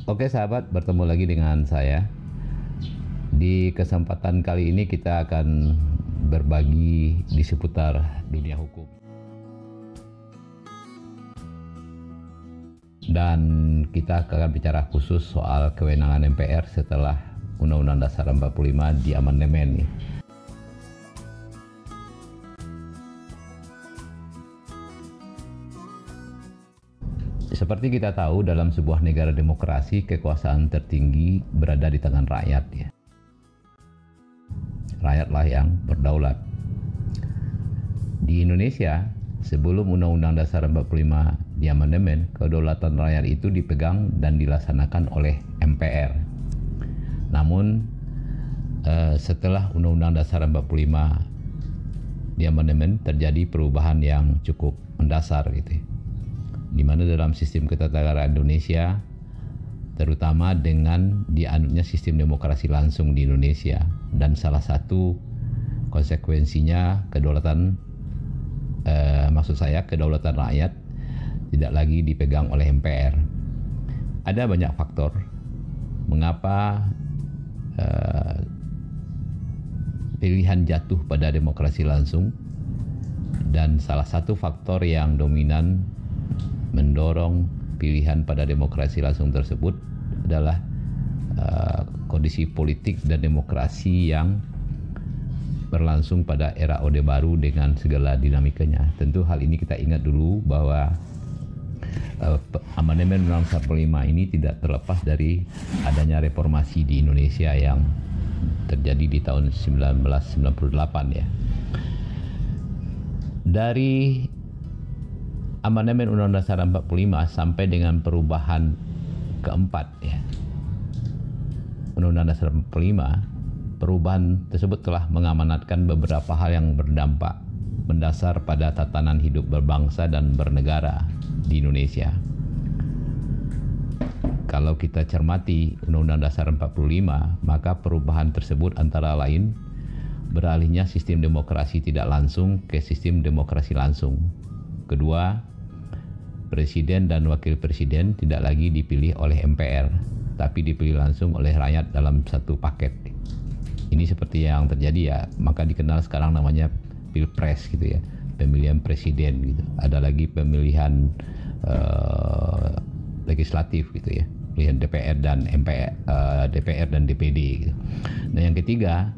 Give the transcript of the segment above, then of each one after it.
Oke sahabat, bertemu lagi dengan saya. Di kesempatan kali ini kita akan berbagi di seputar dunia hukum. Dan kita akan bicara khusus soal kewenangan MPR setelah Undang-Undang Dasar 45 diamandemen nih. Seperti kita tahu, dalam sebuah negara demokrasi, kekuasaan tertinggi berada di tangan rakyat ya. Rakyatlah yang berdaulat. Di Indonesia, sebelum Undang-Undang Dasar 45 diamandemen, kedaulatan rakyat itu dipegang dan dilaksanakan oleh MPR. Namun, setelah Undang-Undang Dasar 45 diamandemen, terjadi perubahan yang cukup mendasar gitu ya. Di mana dalam sistem ketatanegaraan Indonesia, terutama dengan dianutnya sistem demokrasi langsung di Indonesia, dan salah satu konsekuensinya kedaulatan kedaulatan rakyat tidak lagi dipegang oleh MPR. Ada banyak faktor mengapa pilihan jatuh pada demokrasi langsung, dan salah satu faktor yang dominan mendorong pilihan pada demokrasi langsung tersebut adalah kondisi politik dan demokrasi yang berlangsung pada era Orde Baru dengan segala dinamikanya. Tentu hal ini kita ingat dulu bahwa amandemen Undang-Undang 45 ini tidak terlepas dari adanya reformasi di Indonesia yang terjadi di tahun 1998 ya. Dari amandemen Undang-Undang Dasar 45 sampai dengan perubahan keempat ya, Undang-Undang Dasar 45, perubahan tersebut telah mengamanatkan beberapa hal yang berdampak mendasar pada tatanan hidup berbangsa dan bernegara di Indonesia. Kalau kita cermati Undang-Undang Dasar 45, maka perubahan tersebut antara lain beralihnya sistem demokrasi tidak langsung ke sistem demokrasi langsung. Kedua, presiden dan wakil presiden tidak lagi dipilih oleh MPR, tapi dipilih langsung oleh rakyat dalam satu paket. Ini seperti yang terjadi ya, maka dikenal sekarang namanya Pilpres gitu ya, pemilihan presiden gitu. Ada lagi pemilihan legislatif gitu ya, pemilihan DPR dan MPR, DPR dan DPD gitu. Nah yang ketiga,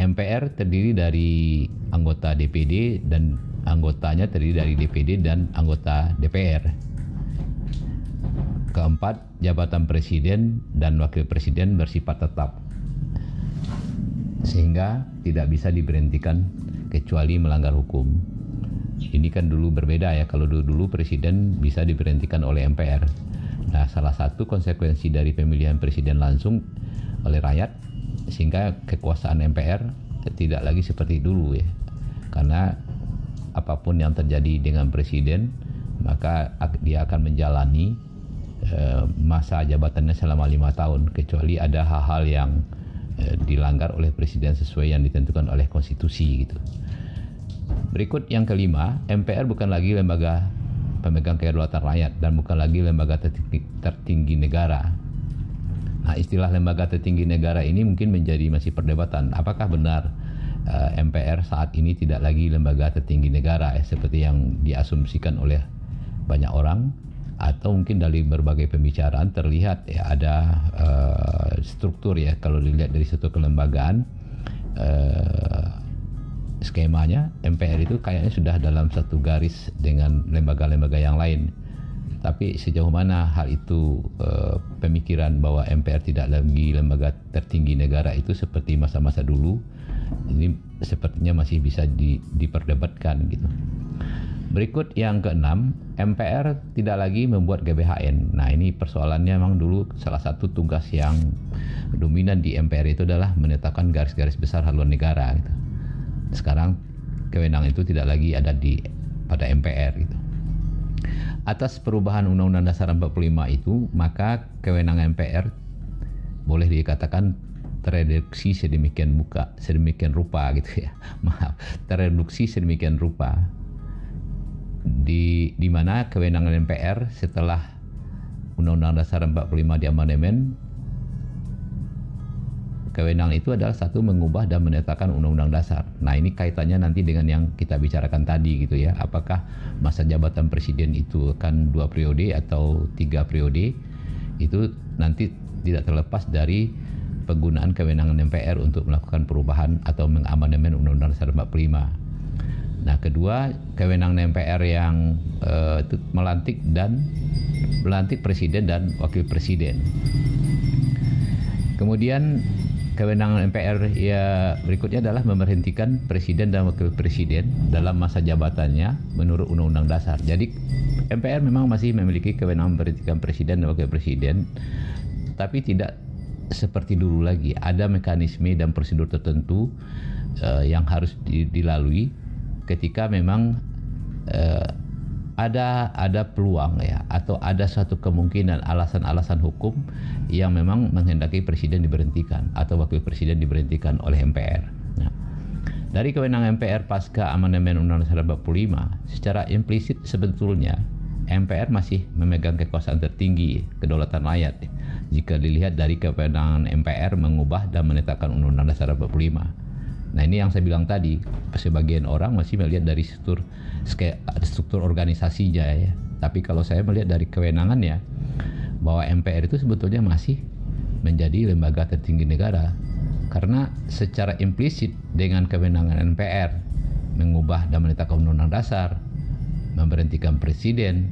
MPR terdiri dari anggota DPD dan anggotanya terdiri dari DPD dan anggota DPR. Keempat, jabatan presiden dan wakil presiden bersifat tetap, sehingga tidak bisa diberhentikan kecuali melanggar hukum. Ini kan dulu berbeda ya, kalau dulu presiden bisa diberhentikan oleh MPR. Nah, salah satu konsekuensi dari pemilihan presiden langsung oleh rakyat, sehingga kekuasaan MPR tidak lagi seperti dulu ya. Karena apapun yang terjadi dengan presiden, maka dia akan menjalani masa jabatannya selama 5 tahun, kecuali ada hal-hal yang dilanggar oleh presiden sesuai yang ditentukan oleh konstitusi gitu. Berikut yang kelima, MPR bukan lagi lembaga pemegang kedaulatan rakyat dan bukan lagi lembaga tertinggi negara. Nah, istilah lembaga tertinggi negara ini mungkin menjadi masih perdebatan. Apakah benar MPR saat ini tidak lagi lembaga tertinggi negara seperti yang diasumsikan oleh banyak orang, atau mungkin dari berbagai pembicaraan terlihat ya ada struktur ya, kalau dilihat dari satu kelembagaan skemanya MPR itu kayaknya sudah dalam satu garis dengan lembaga-lembaga yang lain. Tapi sejauh mana hal itu pemikiran bahwa MPR tidak lagi lembaga tertinggi negara itu seperti masa-masa dulu, ini sepertinya masih bisa diperdebatkan gitu. Berikut yang keenam, MPR tidak lagi membuat GBHN. Nah, ini persoalannya memang dulu salah satu tugas yang dominan di MPR itu adalah menetapkan garis-garis besar haluan negara gitu. Sekarang kewenangan itu tidak lagi ada pada MPR gitu. Atas perubahan Undang-Undang Dasar 45 itu, maka kewenangan MPR boleh dikatakan tereduksi sedemikian rupa gitu ya. Tereduksi sedemikian rupa di mana kewenangan MPR setelah Undang-Undang Dasar 45 di amandemen, kewenangan itu adalah satu, mengubah dan menetapkan undang-undang dasar. Nah, ini kaitannya nanti dengan yang kita bicarakan tadi gitu ya. Apakah masa jabatan presiden itu akan 2 periode atau 3 periode? Itu nanti tidak terlepas dari penggunaan kewenangan MPR untuk melakukan perubahan atau mengamandemen Undang-Undang Dasar 45. Nah, kedua, kewenangan MPR yang melantik presiden dan wakil presiden. Kemudian kewenangan MPR ya berikutnya adalah memberhentikan presiden dan wakil presiden dalam masa jabatannya menurut Undang-Undang Dasar. Jadi MPR memang masih memiliki kewenangan memberhentikan presiden dan wakil presiden, tapi tidak seperti dulu lagi. Ada mekanisme dan prosedur tertentu yang harus dilalui ketika memang ada peluang ya, atau ada suatu kemungkinan alasan-alasan hukum yang memang menghendaki presiden diberhentikan atau wakil presiden diberhentikan oleh MPR. Nah, dari kewenangan MPR pasca amandemen Undang-Undang Dasar 45, secara implisit sebetulnya MPR masih memegang kekuasaan tertinggi, kedaulatan rakyat, jika dilihat dari kewenangan MPR mengubah dan menetapkan Undang-Undang Dasar 45. Nah, ini yang saya bilang tadi, sebagian orang masih melihat dari struktur organisasinya ya. Tapi kalau saya melihat dari kewenangannya, bahwa MPR itu sebetulnya masih menjadi lembaga tertinggi negara. Karena secara implisit dengan kewenangan MPR mengubah dan menetapkan Undang-Undang Dasar, memberhentikan presiden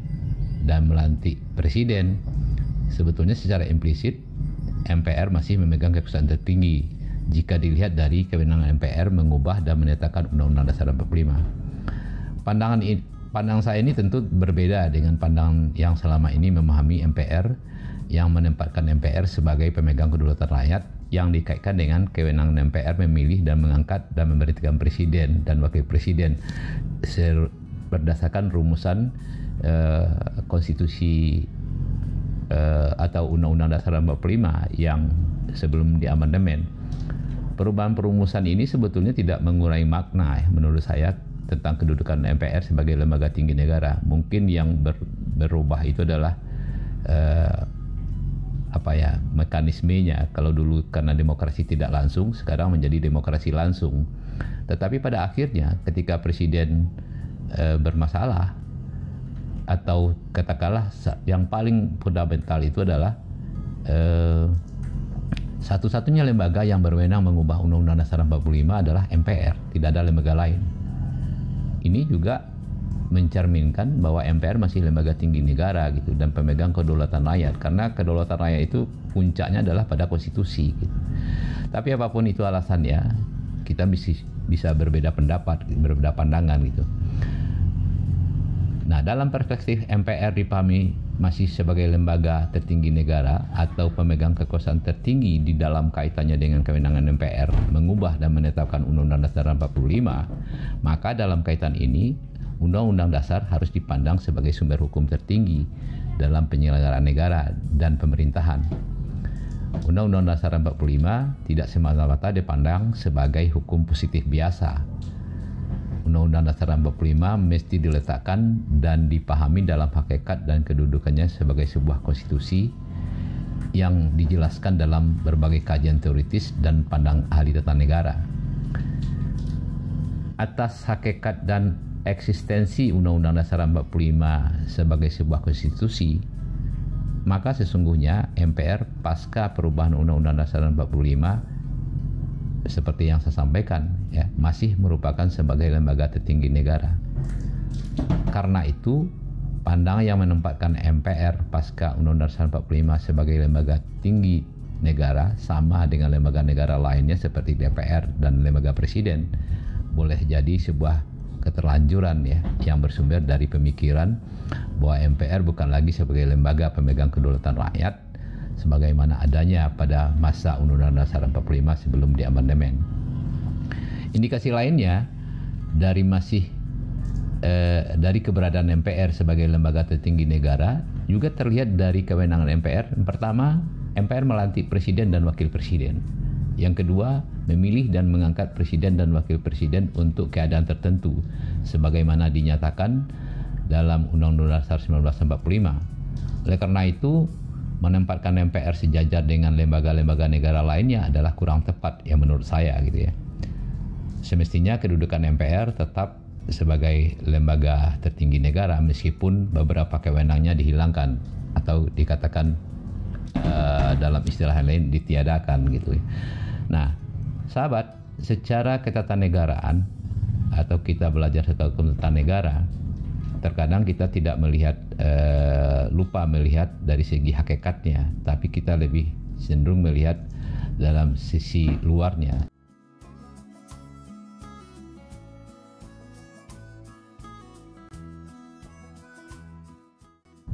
dan melantik presiden, sebetulnya secara implisit MPR masih memegang kekuasaan tertinggi jika dilihat dari kewenangan MPR mengubah dan menetapkan Undang-Undang Dasar 45. Pandangan saya ini tentu berbeda dengan pandangan yang selama ini memahami MPR, yang menempatkan MPR sebagai pemegang kedaulatan rakyat yang dikaitkan dengan kewenangan MPR memilih dan mengangkat dan memberhentikan presiden dan wakil presiden berdasarkan rumusan konstitusi atau Undang-Undang Dasar 45 yang sebelum diamandemen. Perubahan perumusan ini sebetulnya tidak mengurangi makna menurut saya tentang kedudukan MPR sebagai lembaga tinggi negara. Mungkin yang berubah itu adalah mekanismenya. Kalau dulu karena demokrasi tidak langsung, sekarang menjadi demokrasi langsung. Tetapi pada akhirnya ketika presiden bermasalah, atau katakanlah yang paling fundamental itu adalah satu-satunya lembaga yang berwenang mengubah Undang-Undang Dasar 45 adalah MPR, tidak ada lembaga lain. Ini juga mencerminkan bahwa MPR masih lembaga tinggi negara gitu, dan pemegang kedaulatan rakyat, karena kedaulatan rakyat itu puncaknya adalah pada konstitusi gitu. Tapi apapun itu alasannya, kita bisa berbeda pendapat, berbeda pandangan gitu. Nah, dalam perspektif MPR dipahami masih sebagai lembaga tertinggi negara atau pemegang kekuasaan tertinggi di dalam kaitannya dengan kewenangan MPR mengubah dan menetapkan Undang-Undang Dasar 45, maka dalam kaitan ini Undang-Undang Dasar harus dipandang sebagai sumber hukum tertinggi dalam penyelenggaraan negara dan pemerintahan. Undang-Undang Dasar 45 tidak semata-mata dipandang sebagai hukum positif biasa. Undang-Undang Dasar 45 mesti diletakkan dan dipahami dalam hakikat dan kedudukannya sebagai sebuah konstitusi yang dijelaskan dalam berbagai kajian teoritis dan pandang ahli tata negara. Atas hakikat dan eksistensi Undang-Undang Dasar 45 sebagai sebuah konstitusi, maka sesungguhnya MPR pasca perubahan Undang-Undang Dasar 45 seperti yang saya sampaikan ya, masih merupakan sebagai lembaga tertinggi negara. Karena itu, pandangan yang menempatkan MPR pasca Undang-Undang Dasar 45 sebagai lembaga tinggi negara sama dengan lembaga negara lainnya seperti DPR dan lembaga presiden boleh jadi sebuah keterlanjuran ya, yang bersumber dari pemikiran bahwa MPR bukan lagi sebagai lembaga pemegang kedaulatan rakyat sebagaimana adanya pada masa Undang-Undang Dasar 45 sebelum diamandemen. Indikasi lainnya dari keberadaan MPR sebagai lembaga tertinggi negara juga terlihat dari kewenangan MPR. Pertama, MPR melantik presiden dan wakil presiden. Yang kedua, memilih dan mengangkat presiden dan wakil presiden untuk keadaan tertentu sebagaimana dinyatakan dalam Undang-Undang Dasar 1945. Oleh karena itu, menempatkan MPR sejajar dengan lembaga-lembaga negara lainnya adalah kurang tepat ya menurut saya gitu ya. Semestinya kedudukan MPR tetap sebagai lembaga tertinggi negara meskipun beberapa kewenangannya dihilangkan atau dikatakan dalam istilah lain ditiadakan gitu ya. Nah, sahabat, secara ketatanegaraan atau kita belajar tentang hukum tata negara, terkadang kita tidak melihat lupa melihat dari segi hakikatnya, tapi kita lebih cenderung melihat dalam sisi luarnya.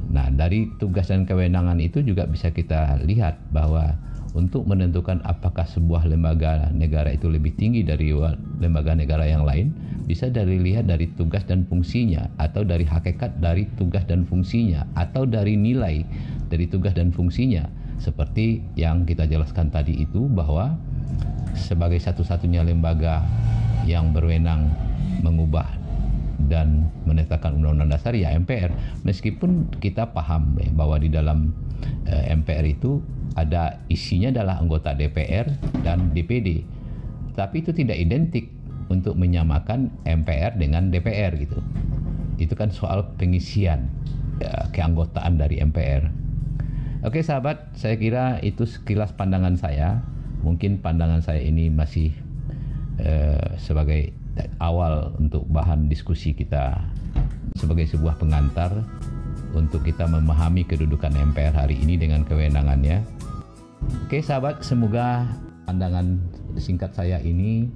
Nah, dari tugas dan kewenangan itu juga bisa kita lihat bahwa untuk menentukan apakah sebuah lembaga negara itu lebih tinggi dari lembaga negara yang lain, bisa dilihat dari tugas dan fungsinya, atau dari hakikat dari tugas dan fungsinya, atau dari nilai dari tugas dan fungsinya. Seperti yang kita jelaskan tadi itu, bahwa sebagai satu-satunya lembaga yang berwenang mengubah dan menetapkan undang-undang dasar ya MPR. Meskipun kita paham bahwa di dalam MPR itu ada isinya adalah anggota DPR dan DPD, tapi itu tidak identik untuk menyamakan MPR dengan DPR gitu. Itu kan soal pengisian keanggotaan dari MPR. Oke sahabat, saya kira itu sekilas pandangan saya. Mungkin pandangan saya ini masih sebagai awal untuk bahan diskusi kita, sebagai sebuah pengantar untuk kita memahami kedudukan MPR hari ini dengan kewenangannya. Oke sahabat, semoga pandangan singkat saya ini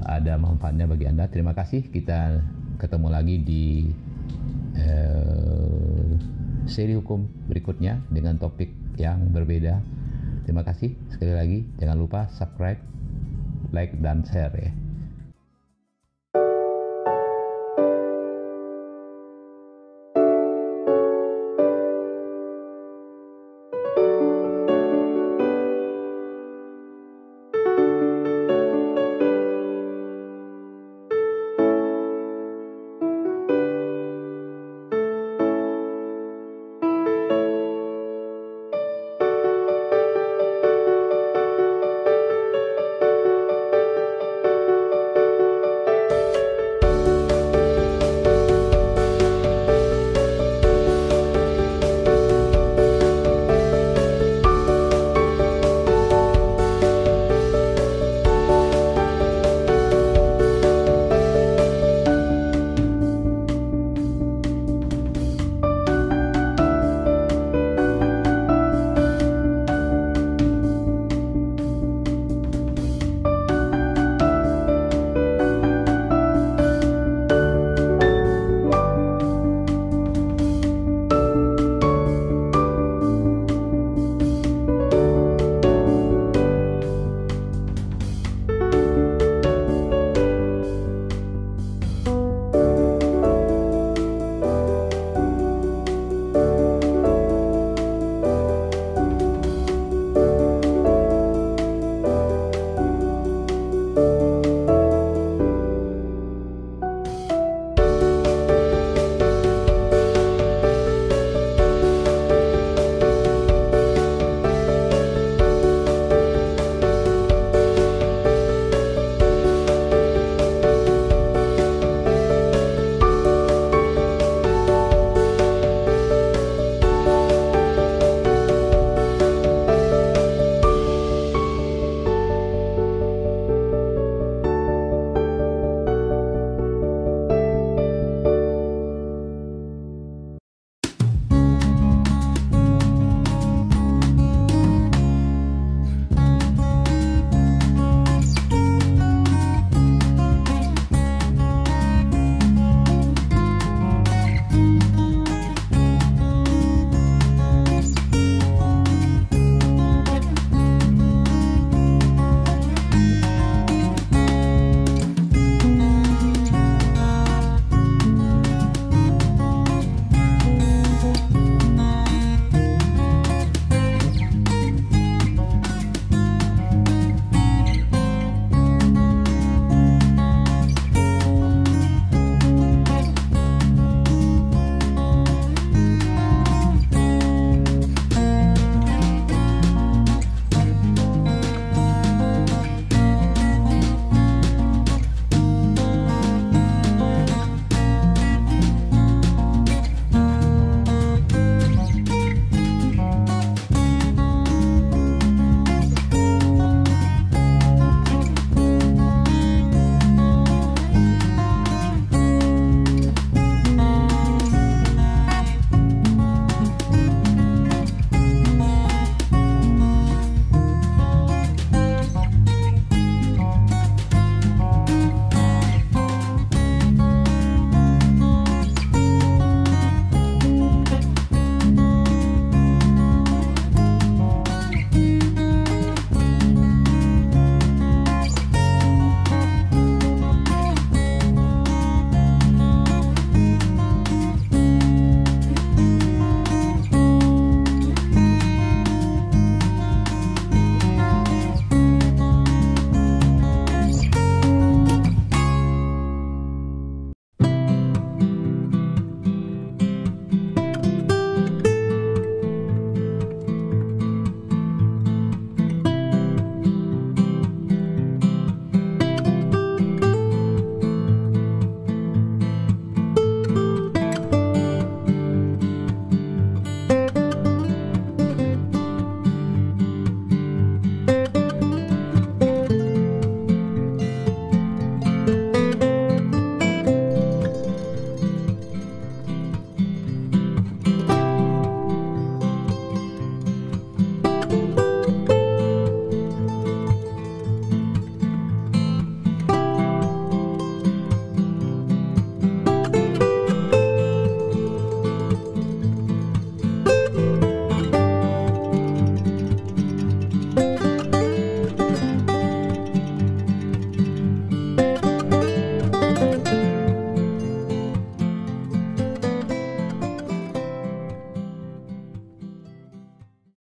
ada manfaatnya bagi Anda. Terima kasih. Kita ketemu lagi di seri hukum berikutnya dengan topik yang berbeda. Terima kasih sekali lagi. Jangan lupa subscribe, like, dan share ya.